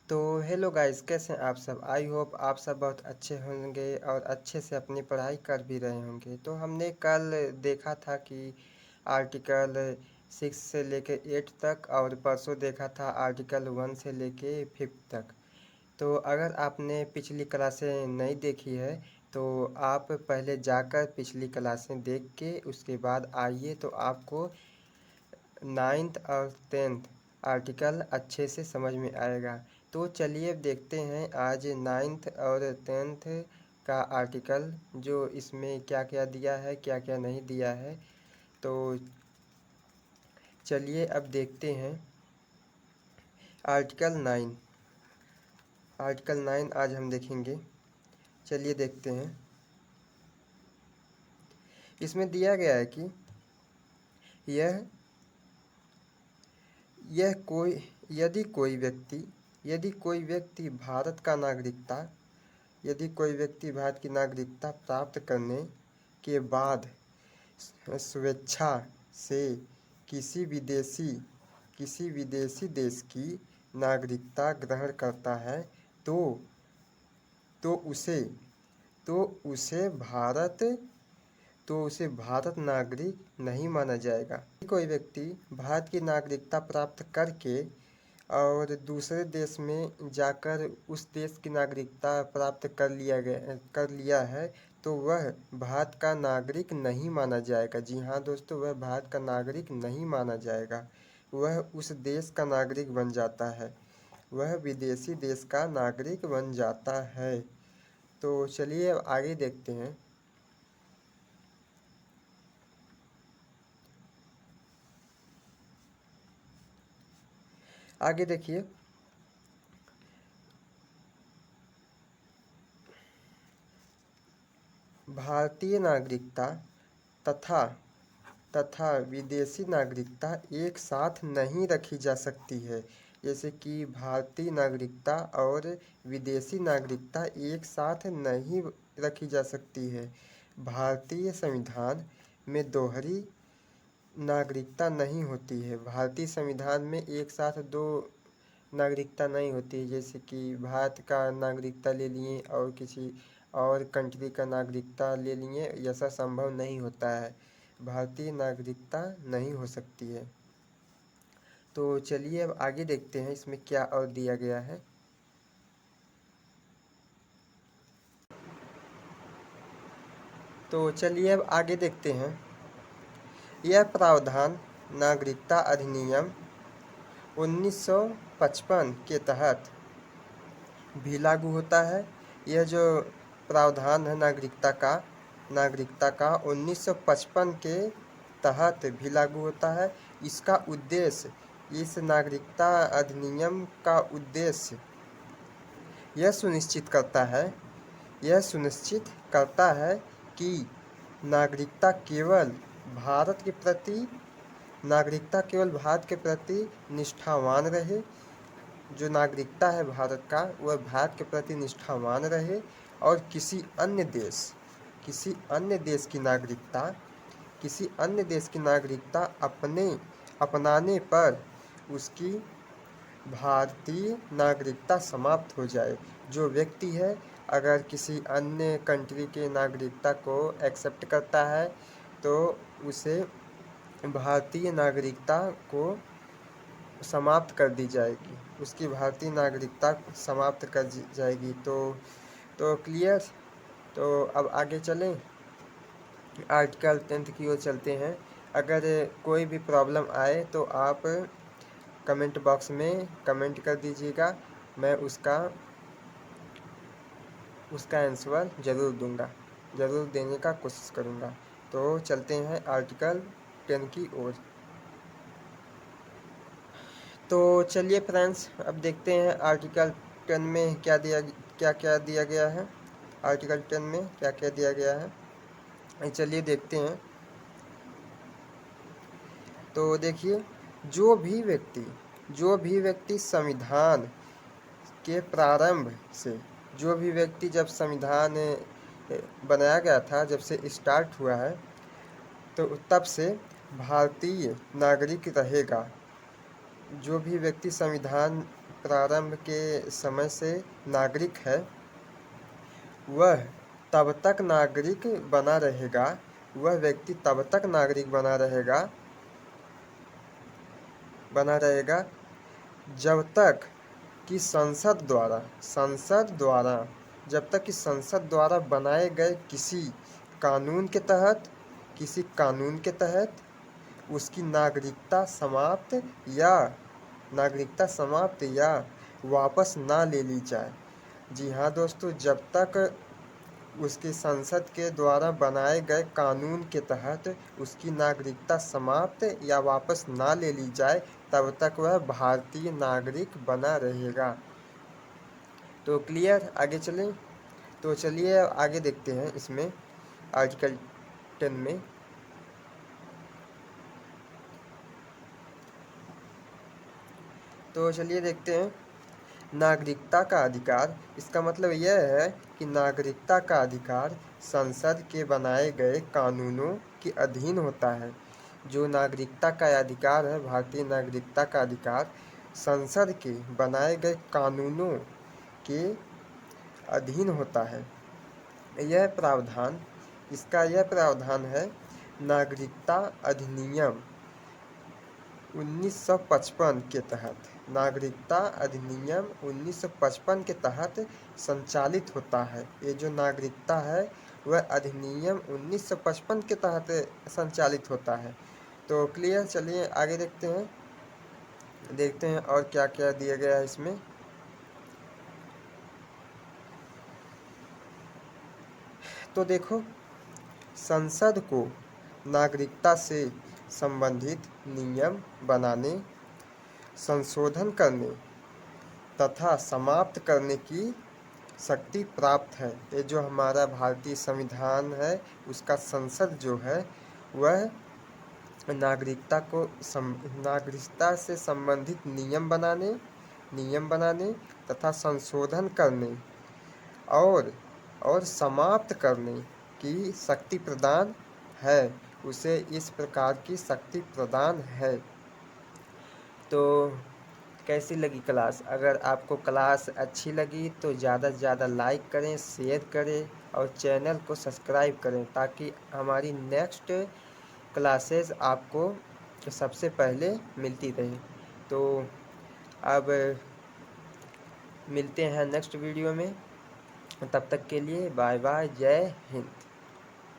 तो hello guys, कैसे हैं आप सब। आई होप आप सब बहुत अच्छे होंगे और अच्छे से अपनी पढ़ाई कर भी रहे होंगे। तो हमने कल देखा था कि आर्टिकल 6 से लेके 8 तक, और परसों देखा था आर्टिकल 1 से लेके 5 तक। तो अगर आपने पिछली क्लासें नहीं देखी है तो आप पहले जाकर पिछली क्लासें देख के उसके बाद आइए, तो आपको 9th और 10th आर्टिकल अच्छे से समझ में आएगा। तो चलिए अब देखते हैं आज 9th और 10th का आर्टिकल, जो इसमें क्या क्या दिया है क्या क्या नहीं दिया है। तो चलिए अब देखते हैं आर्टिकल 9। आर्टिकल 9 आज हम देखेंगे। चलिए देखते हैं। इसमें दिया गया है कि यह यह कोई यदि कोई व्यक्ति भारत का नागरिकता यदि कोई व्यक्ति भारत की नागरिकता प्राप्त करने के बाद स्वेच्छा से किसी विदेशी देश की नागरिकता ग्रहण करता है तो तो उसे तो उसे भारत तो उसे भारत नागरिक नहीं माना जाएगा। कोई व्यक्ति भारत की नागरिकता प्राप्त करके और दूसरे देश में जाकर उस देश की नागरिकता प्राप्त कर लिया है तो वह भारत का नागरिक नहीं माना जाएगा। जी हाँ दोस्तों, वह भारत का नागरिक नहीं माना जाएगा। वह उस देश का नागरिक बन जाता है, वह विदेशी देश का नागरिक बन जाता है। तो चलिए अब आगे देखते हैं। आगे देखिए, भारतीय नागरिकता तथा तथा विदेशी नागरिकता एक साथ नहीं रखी जा सकती है। जैसे कि भारतीय नागरिकता और विदेशी नागरिकता एक साथ नहीं रखी जा सकती है। भारतीय संविधान में दोहरी नागरिकता नहीं होती है। भारतीय संविधान में एक साथ दो नागरिकता नहीं होती है, जैसे कि भारत का नागरिकता ले लिए और किसी और कंट्री का नागरिकता ले लिए, ऐसा संभव नहीं होता है। भारतीय नागरिकता नहीं हो सकती है। तो चलिए अब आगे देखते हैं इसमें क्या और दिया गया है। तो चलिए अब आगे देखते हैं। यह प्रावधान नागरिकता अधिनियम 1955 के तहत भी लागू होता है। यह जो प्रावधान है नागरिकता का 1955 के तहत भी लागू होता है। इसका उद्देश्य इस नागरिकता अधिनियम का उद्देश्य यह सुनिश्चित करता है कि नागरिकता केवल भारत के प्रति निष्ठावान रहे। जो नागरिकता है भारत का वह भारत के प्रति निष्ठावान रहे और किसी अन्य देश की नागरिकता अपनाने पर उसकी भारतीय नागरिकता समाप्त हो जाए। जो व्यक्ति है अगर किसी अन्य कंट्री के नागरिकता को एक्सेप्ट करता है तो उसे भारतीय नागरिकता को समाप्त कर दी जाएगी, उसकी भारतीय नागरिकता समाप्त कर दी जाएगी। तो क्लियर। तो अब आगे चलें, आर्टिकल 10 की ओर चलते हैं। अगर कोई भी प्रॉब्लम आए तो आप कमेंट बॉक्स में कमेंट कर दीजिएगा, मैं उसका आंसर ज़रूर देने का कोशिश करूँगा। तो चलते हैं आर्टिकल 10 की ओर। तो चलिए फ्रेंड्स, अब देखते हैं आर्टिकल 10 में क्या दिया गया है। आर्टिकल 10 में क्या क्या दिया गया है, चलिए देखते हैं। तो देखिए, जो भी व्यक्ति संविधान के प्रारंभ से जब संविधान बनाया गया था, जब से स्टार्ट हुआ है तो तब से भारतीय नागरिक रहेगा। जो भी व्यक्ति संविधान प्रारंभ के समय से नागरिक है वह तब तक नागरिक बना रहेगा, वह व्यक्ति तब तक नागरिक बना रहेगा जब तक कि संसद द्वारा जब तक कि संसद द्वारा बनाए गए किसी कानून के तहत उसकी नागरिकता समाप्त या वापस ना ले ली जाए। जी हाँ दोस्तों, जब तक उसके संसद के द्वारा बनाए गए कानून के तहत उसकी नागरिकता समाप्त या वापस ना ले ली जाए तब तक वह भारतीय नागरिक बना रहेगा। तो क्लियर, आगे चलें। तो चलिए आगे देखते हैं इसमें आर्टिकल 10 में। तो चलिए देखते हैं नागरिकता का अधिकार। इसका मतलब यह है कि नागरिकता का अधिकार संसद के बनाए गए कानूनों के अधीन होता है। जो नागरिकता का अधिकार है, भारतीय नागरिकता का अधिकार संसद के बनाए गए कानूनों के अधीन होता है। यह प्रावधान है नागरिकता अधिनियम 1955 के तहत। नागरिकता अधिनियम 1955 के तहत संचालित होता है। ये जो नागरिकता है वह अधिनियम 1955 के तहत संचालित होता है। तो क्लियर, चलिए आगे देखते हैं और क्या क्या दिया गया है इसमें। तो देखो, संसद को नागरिकता से संबंधित नियम बनाने, संशोधन करने तथा समाप्त करने की शक्ति प्राप्त है। ये जो हमारा भारतीय संविधान है उसका संसद जो है वह नागरिकता से संबंधित नियम बनाने तथा संशोधन करने और समाप्त करने की शक्ति प्रदान है। उसे इस प्रकार की शक्ति प्रदान है। तो कैसी लगी क्लास? अगर आपको क्लास अच्छी लगी तो ज़्यादा से ज़्यादा लाइक करें, शेयर करें और चैनल को सब्सक्राइब करें ताकि हमारी नेक्स्ट क्लासेस आपको सबसे पहले मिलती रहे। तो अब मिलते हैं नेक्स्ट वीडियो में, तब तक के लिए बाय बाय, जय हिंद।